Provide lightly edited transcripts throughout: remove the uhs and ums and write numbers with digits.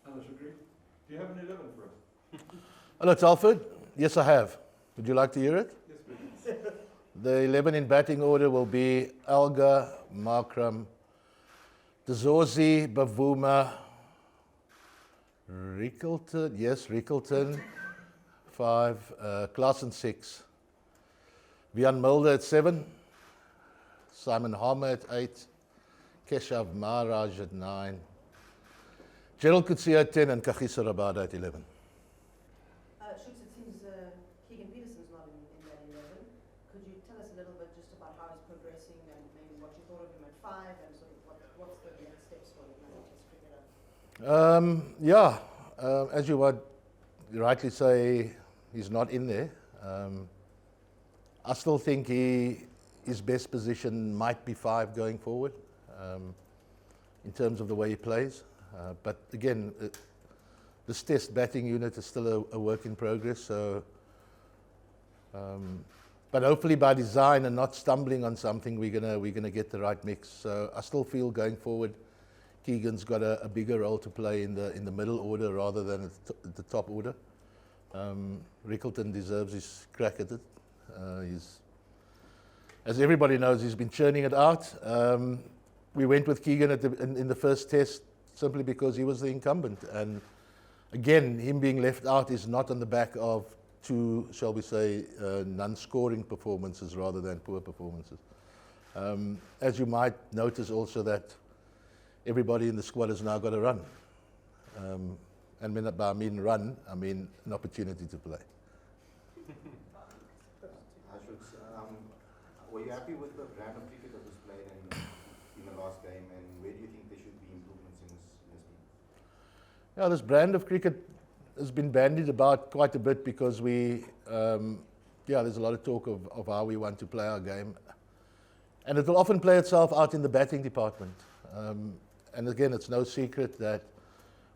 Hello, Shukri. Do you have an 11 for us? Hello, Telford. Yes, I have. Would you like to hear it? Yes, please. The 11 in batting order will be Elgar, Markram, Dezorzi, Bavuma, Rickelton, yes, Rickelton, 5, Klaassen 6, Vian Mulder at 7, Simon Harmer at 8, Keshav Maharaj at 9, Gerald Kutsia at 10, and Kagiso Rabada at 11. Shooks, it seems Keegan Peterson's not in that 11. Could you tell us a little bit just about how he's progressing and maybe what you thought of him at 5 and sort of what's the next steps for him as a Test cricketer? As you would rightly say, he's not in there. I still think his best position might be 5 going forward in terms of the way he plays. But again, this Test batting unit is still a work in progress. So, but hopefully by design and not stumbling on something, we're gonna get the right mix. So I still feel going forward, Keegan's got a bigger role to play in the middle order rather than at the top order. Rickelton deserves his crack at it. As everybody knows, he's been churning it out. We went with Keegan in the first Test simply because he was the incumbent. And again, him being left out is not on the back of 2, shall we say, non-scoring performances rather than poor performances. As you might notice also that everybody in the squad has now got a run. And by I mean run, I mean an opportunity to play. Ashok, were you happy with the brand of cricket that was played in the last game, and where do you think there should be improvements in this team? Yeah, this brand of cricket has been bandied about quite a bit because there's a lot of talk of how we want to play our game. And it will often play itself out in the batting department. And again, it's no secret that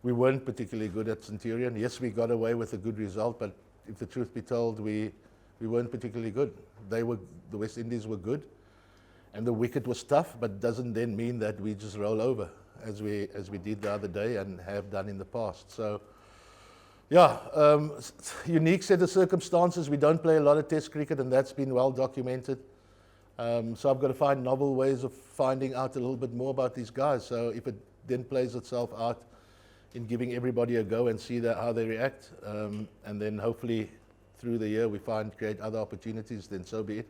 we weren't particularly good at Centurion. Yes, we got away with a good result, but if the truth be told, we weren't particularly good. The West Indies were good, and the wicket was tough, but doesn't then mean that we just roll over as we did the other day and have done in the past. So, unique set of circumstances. We don't play a lot of Test cricket, and that's been well documented. So I've got to find novel ways of finding out a little bit more about these guys. So if it then plays itself out in giving everybody a go and see how they react, and then hopefully through the year we create other opportunities, then so be it.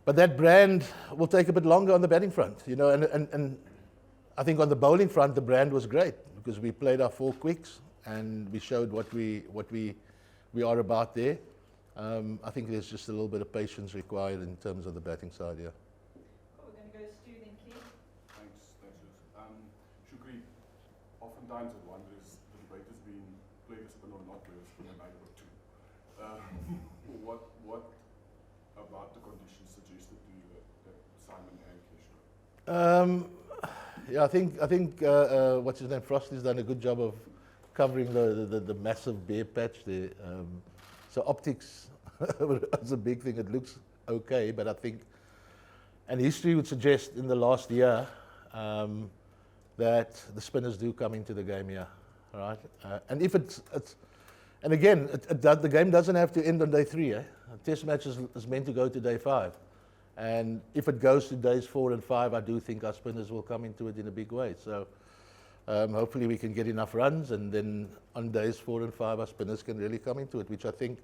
But that brand will take a bit longer on the batting front, and I think on the bowling front the brand was great because we played our 4 quicks and we showed what we are about there. I think there's just a little bit of patience required in terms of the batting side, yeah. We're going to go Stu, then Keith. Thanks. Shukri, oftentimes I wonder is the debate has been play the spin or not play the spin, and I got 2. What about the conditions suggested to you that Simon and Keshav? I think what's his name, Frosty's done a good job of covering the massive bare patch there. So optics is a big thing. It looks okay, but I think, and history would suggest in the last year that the spinners do come into the game here, right? And if and again, the game doesn't have to end on day 3. A Test match is meant to go to day 5. And if it goes to days 4 and 5, I do think our spinners will come into it in a big way. So hopefully we can get enough runs, and then on days 4 and 5, our spinners can really come into it, which I think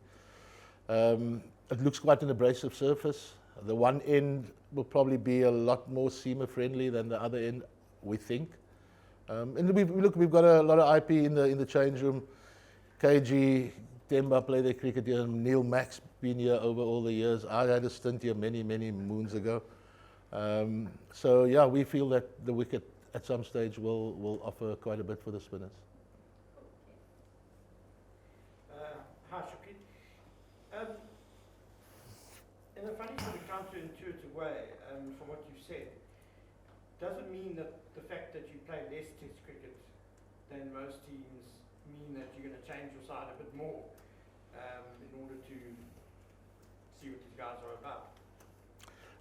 it looks quite an abrasive surface. The one end will probably be a lot more seamer friendly than the other end, we think. And we've got a lot of IP in the change room. KG, Temba play their cricket here. Neil Mack's been here over all the years. I had a stint here many moons ago. So yeah, we feel that the wicket at some stage will offer quite a bit for the spinners. Hi, Shukri. In a funny sort of counterintuitive way, from what you've said, doesn't mean that the fact that you play less Test cricket than most teams mean that you're going to change your side a bit more in order to see what these guys are about.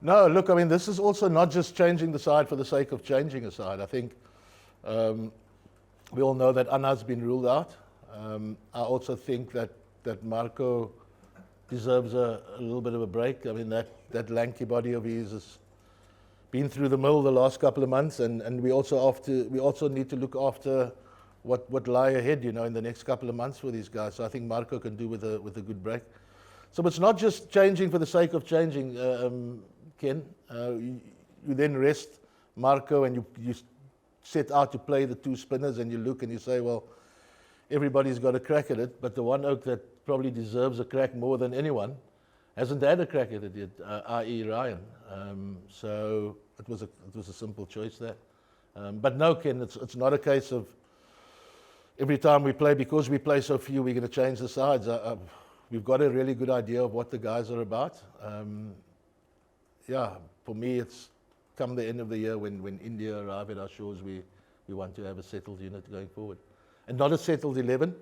No, look, I mean, this is also not just changing the side for the sake of changing a side. I think we all know that Anna's been ruled out. I also think that Marco deserves a little bit of a break. I mean, that lanky body of his has been through the mill the last couple of months, and we also need to look after what lie ahead, you know, in the next couple of months for these guys. So I think Marco can do with a good break. So it's not just changing for the sake of changing, Ken. You then rest Marco, and you set out to play the two spinners, and you look and you say, well, everybody's got a crack at it, but the one oak that probably deserves a crack more than anyone hasn't had a crack at it yet, i.e. Ryan. So it was a simple choice there. But no, Ken, it's not a case of every time we play, because we play so few, we're going to change the sides. We've got a really good idea of what the guys are about. Yeah, for me, it's come the end of the year when India arrive at our shores, we want to have a settled unit going forward. And not a settled 11,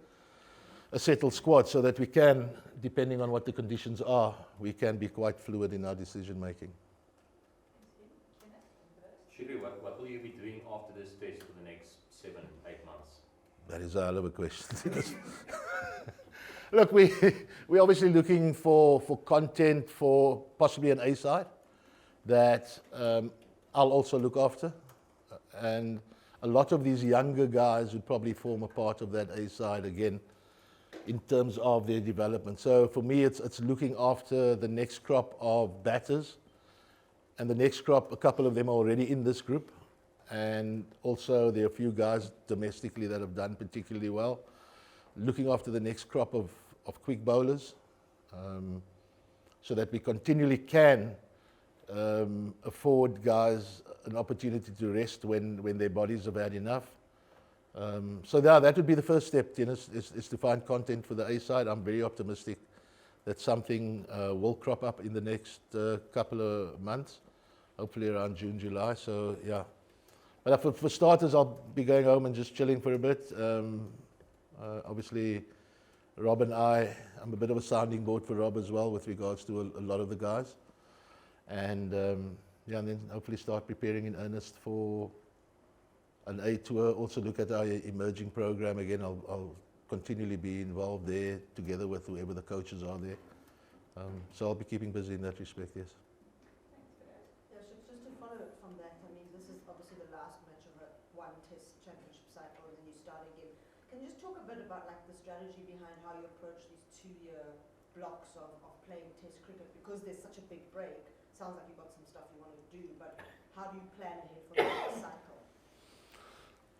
a settled squad, so that we can, depending on what the conditions are, we can be quite fluid in our decision making. Shukri, what will you be doing after this test for the next 7-8 months? That is a hell of a question. Look, we're obviously looking for content for possibly an A side that I'll also look after. And a lot of these younger guys would probably form a part of that A side again in terms of their development. So for me, it's looking after the next crop of batters. And the next crop, a couple of them are already in this group. And also there are a few guys domestically that have done particularly well. Looking after the next crop of quick bowlers, so that we continually can afford guys an opportunity to rest when their bodies have had enough. So that would be the first step, Dennis, is to find content for the A side. I'm very optimistic that something will crop up in the next couple of months, hopefully around June, July. So yeah. But for starters, I'll be going home and just chilling for a bit. Obviously, Rob and I'm a bit of a sounding board for Rob as well with regards to a lot of the guys. And yeah, and then hopefully start preparing in earnest for an A tour. Also look at our emerging program again. I'll continually be involved there together with whoever the coaches are there. So I'll be keeping busy in that respect, yes. Yeah, so just to follow it from that, I mean, this is obviously the last match of a one-test championship cycle, and then you start again. Can you just talk a bit about like the strategy behind how you approach these 2-year blocks of playing test cricket? Because there's such a big break, sounds like you've got some stuff you want to do, but how do you plan ahead for the next cycle?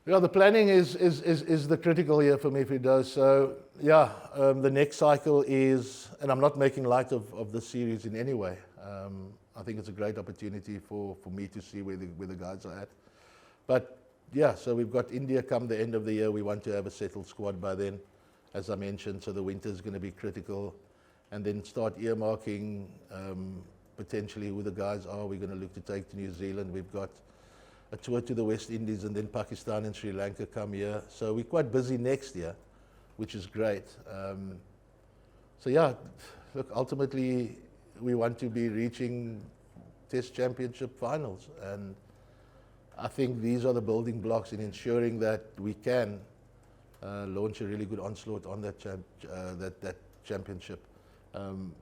Yeah, the planning is the critical here for me, if it does. So yeah, the next cycle is, and I'm not making light of this series in any way. I think it's a great opportunity for me to see where the guys are at. But yeah, so we've got India come the end of the year. We want to have a settled squad by then, as I mentioned. So the winter is going to be critical, and then start earmarking potentially who the guys are. We're going to look to take to New Zealand. We've got a tour to the West Indies, and then Pakistan and Sri Lanka come here. So we're quite busy next year, which is great. So yeah, look, ultimately we want to be reaching Test Championship finals, and I think these are the building blocks in ensuring that we can launch a really good onslaught on that championship.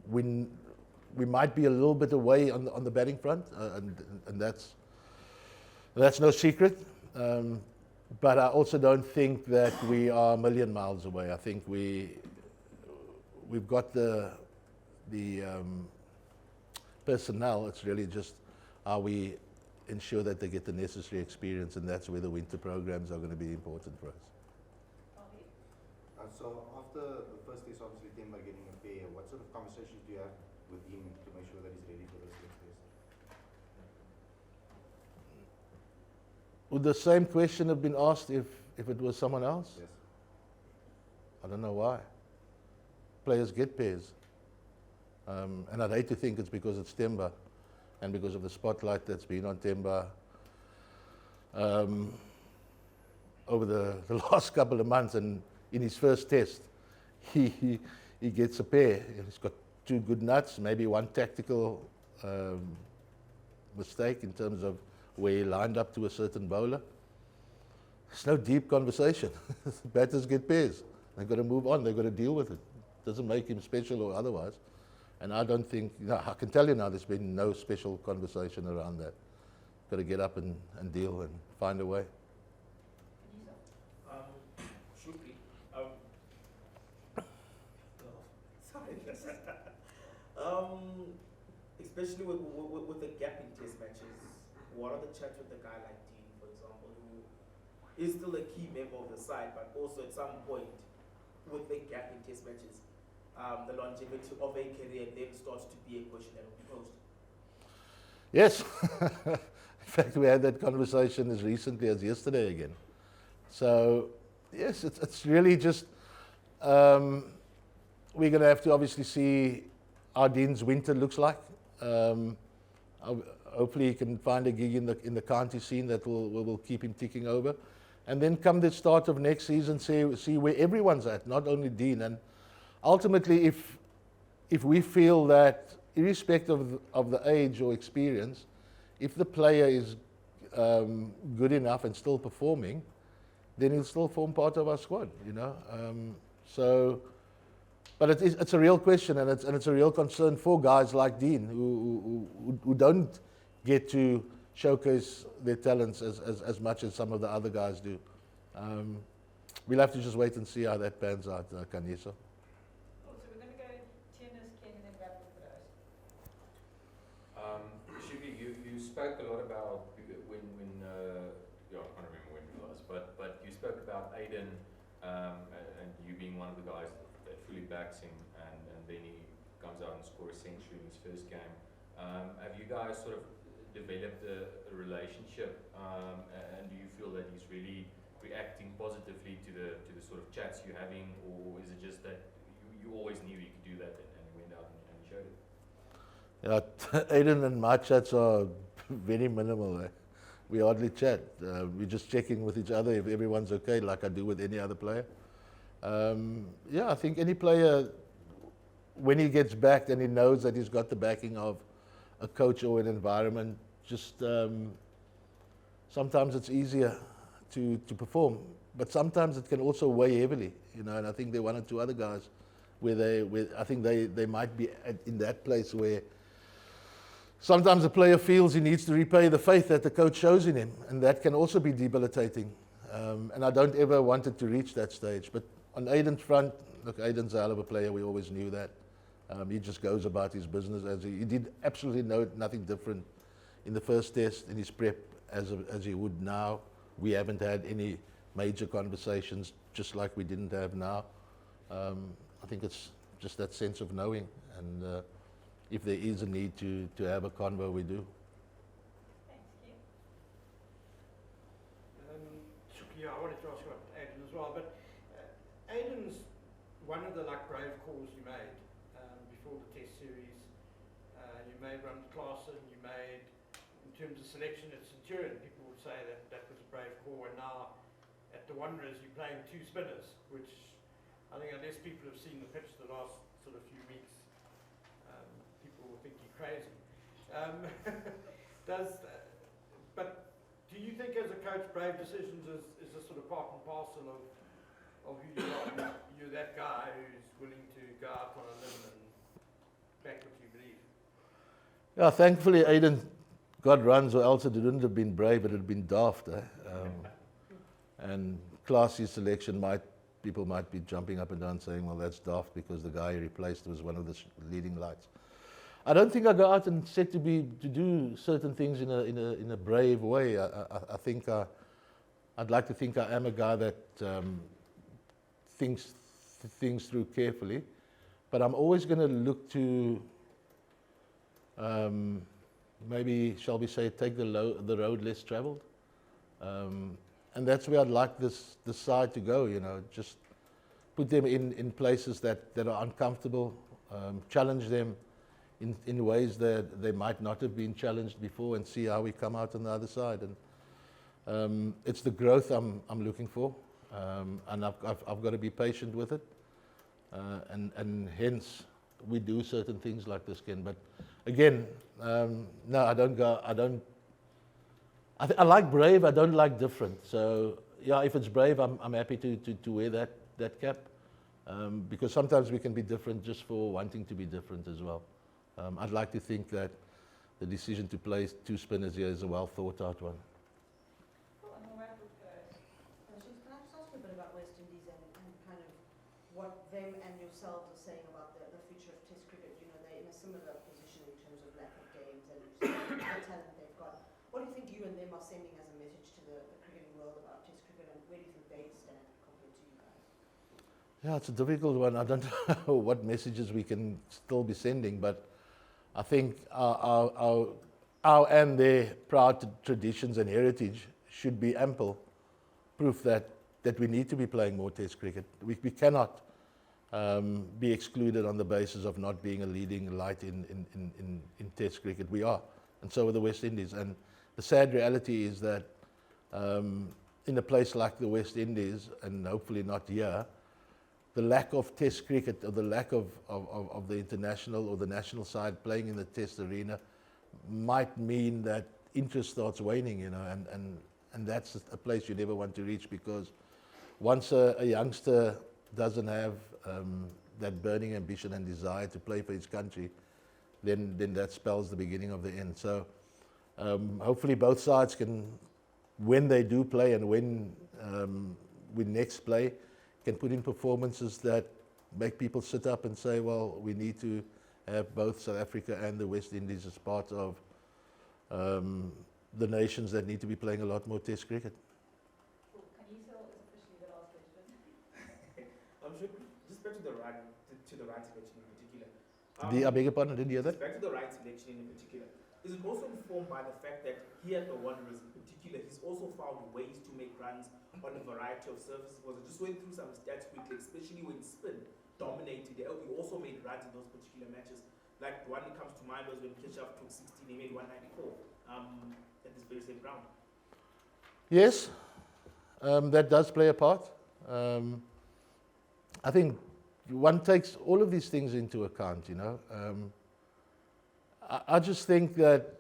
We might be a little bit away on the batting front, and that's no secret. But I also don't think that we are a million miles away. I think we've got the personnel. It's really just how we ensure that they get the necessary experience, and that's where the winter programs are going to be important for us. So after the first test, obviously Themba getting a pair, what sort of conversations do you have with him to make sure that he's ready for this next test? Would the same question have been asked if it was someone else? Yes. I don't know why. Players get pairs. And I'd hate to think it's because it's Themba and because of the spotlight that's been on Themba over the last couple of months. And in his first test, he gets a pair. He's got 2 good nuts, maybe 1 tactical mistake in terms of where he lined up to a certain bowler. There's no deep conversation. Batters get pairs. They've got to move on. They've got to deal with it. Doesn't make him special or otherwise. And I don't think, I can tell you now, there's been no special conversation around that. Got to get up and deal and find a way. Shukri, especially with the gap in test matches, what are the chats with a guy like Dean, for example, who is still a key member of the side, but also at some point with the gap in test matches, the longevity of a career then starts to be a question that will be posed? Yes. In fact, we had that conversation as recently as yesterday again. So, yes, it's really just, we're going to have to obviously see how Dean's winter looks like. Hopefully he can find a gig in the county scene that will keep him ticking over. And then come the start of next season, see where everyone's at, not only Dean. And ultimately, if we feel that, irrespective of the age or experience, if the player is good enough and still performing, then he'll still form part of our squad, you know. But it's a real question, and it's a real concern for guys like Dean who don't get to showcase their talents as much as some of the other guys do. We'll have to just wait and see how that pans out, Kanisa. Also, we're going to go tennis, Ken, and then rapid for those. Shukri, you spoke a lot about when I can't remember when it was, but you spoke about Aiden and you being one of the guys that fully backs him, and then he comes out and scores a century in his first game. Have you guys sort of developed a relationship, and do you feel that he's really reacting positively to the sort of chats you're having, or is it just that you always knew he could do that and he went out and showed it? Yeah, Aiden and my chats are very minimal. We hardly chat. We're just checking with each other if everyone's okay, like I do with any other player. I think any player, when he gets backed and he knows that he's got the backing of a coach or an environment, just sometimes it's easier to perform, but sometimes it can also weigh heavily, you know. And I think there are one or two other guys where I think they might be in that place where sometimes a player feels he needs to repay the faith that the coach shows in him, and that can also be debilitating. And I don't ever want it to reach that stage. But on Aiden's front, look, Aiden's a hell of a player. We always knew that. He just goes about his business as he did absolutely nothing different in the first test, in his prep, as he would now. We haven't had any major conversations, just like we didn't have now. I think it's just that sense of knowing, and if there is a need to have a convo, we do. Thanks, Ken. Shukri, I wanted to ask about Aiden as well, but Aiden's one of the brave calls you made before the test series. You made run Klaasen, you made, in terms of selection at Centurion, people would say that was a brave call, and now at the Wanderers you're playing two spinners, which I think unless people have seen the pitch the last sort of few weeks, people will think you're crazy. But do you think as a coach, brave decisions is a sort of part and parcel of who you are? You're that guy who's willing to go out on a limb and back what you believe. Yeah, thankfully Aiden got runs, or else it wouldn't have been brave, it would have been daft. And classy selection, people might be jumping up and down saying, well, that's daft because the guy he replaced was one of the leading lights. I don't think I go out and set to do certain things in a brave way. I think I'd like to think I am a guy that thinks things through carefully, but I'm always going to look to maybe, shall we say, take the road less traveled, and that's where I'd like this side to go. You know, just put them in places that are uncomfortable, challenge them in ways that they might not have been challenged before, and see how we come out on the other side. And it's the growth I'm looking for, and I've got to be patient with it, and hence we do certain things like this, Ken. But again, no, I don't go. I like brave. I don't like different. So yeah, if it's brave, I'm happy to wear that cap. Because sometimes we can be different just for wanting to be different as well. I'd like to think that the decision to play 2 spinners here is a well thought out one. Cool, and we'll wrap with Shukri, can I just ask you a bit about West Indies and kind of what them and yourselves are saying about the future of Test cricket? You know, they're in a similar position in terms of lack of games and the talent they've got. What do you think you and them are sending as a message to the cricketing world about Test cricket, and where do you think they stand compared to you guys? Yeah, it's a difficult one. I don't know what messages we can still be sending, but I think our and their proud traditions and heritage should be ample proof that we need to be playing more Test cricket. We cannot be excluded on the basis of not being a leading light in Test cricket. We are, and so are the West Indies. And the sad reality is that in a place like the West Indies, and hopefully not here, the lack of Test cricket, or the lack of the international or the national side playing in the Test arena might mean that interest starts waning, you know, and that's a place you never want to reach, because once a youngster doesn't have that burning ambition and desire to play for his country, then that spells the beginning of the end. So hopefully both sides can, when they do play and when we next play, can put in performances that make people sit up and say, well, we need to have both South Africa and the West Indies as part of the nations that need to be playing a lot more Test cricket. Cool. Kanisa is officially the last question. Just back to the right selection in particular. I beg your pardon, I didn't hear that. Back to the right selection in particular. Is it also informed by the fact that here at the Wanderers in particular, he's also found ways to make runs on a variety of surfaces? Was it just went through some stats quickly, especially when spin dominated? He also made runs in those particular matches. Like the one that comes to mind was when Keshav took 16, he made 194 at this very same ground. Yes, that does play a part. I think one takes all of these things into account, you know. I just think that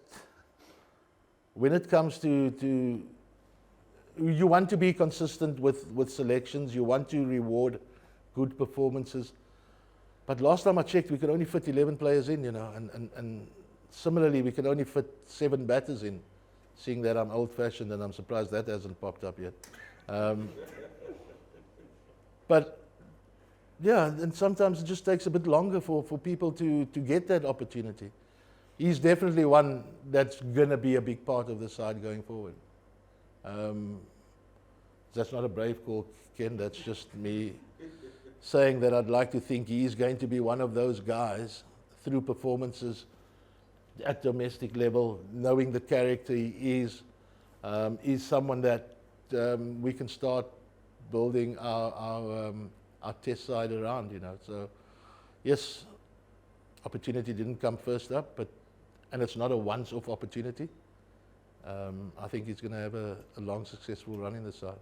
when it comes to you want to be consistent with selections, you want to reward good performances. But last time I checked, we could only fit 11 players in, you know, and similarly, we can only fit 7 batters in, seeing that I'm old-fashioned and I'm surprised that hasn't popped up yet. But yeah, and sometimes it just takes a bit longer for people to get that opportunity. He's definitely one that's going to be a big part of the side going forward. That's not a brave call, Ken. That's just me saying that I'd like to think he's going to be one of those guys through performances at domestic level, knowing the character he is someone that we can start building our Test side around, you know. So, yes, opportunity didn't come first up, and it's not a once-off opportunity. I think he's going to have a long, successful run in the side.